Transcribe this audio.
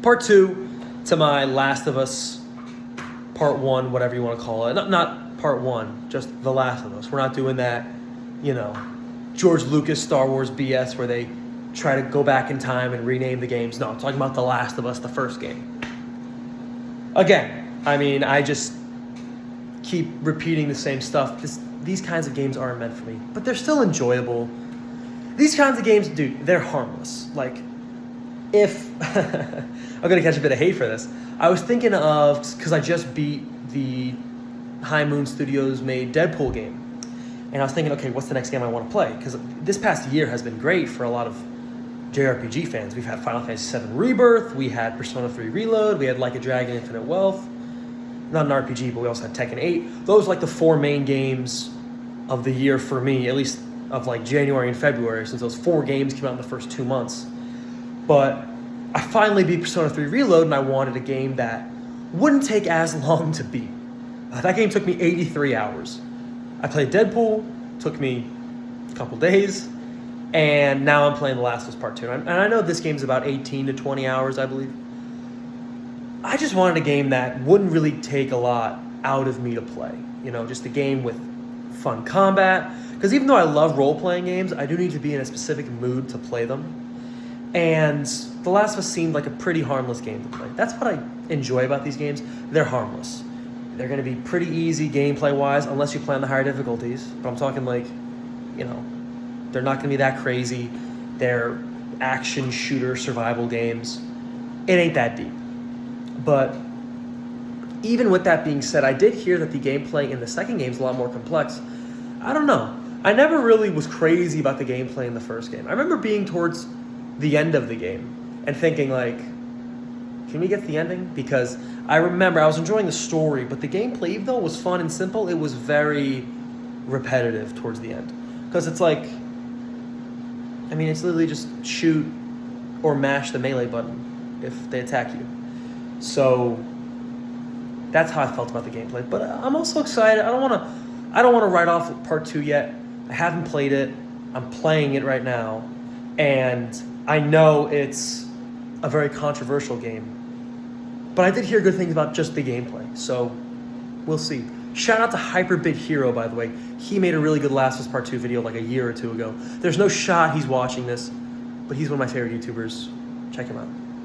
Part 2 to my Last of Us Part 1, whatever you want to call it. Not Part 1, just The Last of Us. We're not doing that, George Lucas Star Wars BS where they try to go back in time and rename the games. No, I'm talking about The Last of Us, the first game. Again, I just keep repeating the same stuff. These kinds of games aren't meant for me, but they're still enjoyable. These kinds of games, dude, they're harmless. Like, if... I'm going to catch a bit of hate for this. I was thinking of... Because I just beat the High Moon Studios made Deadpool game. And I was thinking, okay, what's the next game I want to play? Because this past year has been great for a lot of JRPG fans. We've had Final Fantasy VII Rebirth. We had Persona 3 Reload. We had Like a Dragon Infinite Wealth. Not an RPG, but we also had Tekken 8. Those are like the 4 main games of the year for me, at least of like January and February, since those 4 games came out in the first 2 months. But I finally beat Persona 3 Reload, and I wanted a game that wouldn't take as long to beat. That game took me 83 hours. I played Deadpool, took me a couple days, and now I'm playing The Last of Us Part 2. And I know this game's about 18 to 20 hours, I believe. I just wanted a game that wouldn't really take a lot out of me to play. Just a game with fun combat. Because even though I love role-playing games, I do need to be in a specific mood to play them. And The Last of Us seemed like a pretty harmless game to play. That's what I enjoy about these games. They're harmless. They're going to be pretty easy gameplay-wise, unless you play on the higher difficulties. But I'm talking like, they're not going to be that crazy. They're action shooter survival games. It ain't that deep. But even with that being said, I did hear that the gameplay in the second game is a lot more complex. I don't know. I never really was crazy about the gameplay in the first game. I remember being towards the end of the game and thinking like, can we get to the ending? Because I remember I was enjoying the story, but the gameplay, even though it was fun and simple, it was very repetitive towards the end. Because it's like, it's literally just shoot or mash the melee button if they attack you. So that's how I felt about the gameplay. But I'm also excited. I don't want to write off Part 2 yet. I haven't played it. I'm playing it right now. And I know it's a very controversial game. But I did hear good things about just the gameplay. So we'll see. Shout out to Hyperbit Hero, by the way. He made a really good Last of Us Part 2 video like a year or 2 ago. There's no shot he's watching this, but he's one of my favorite YouTubers. Check him out.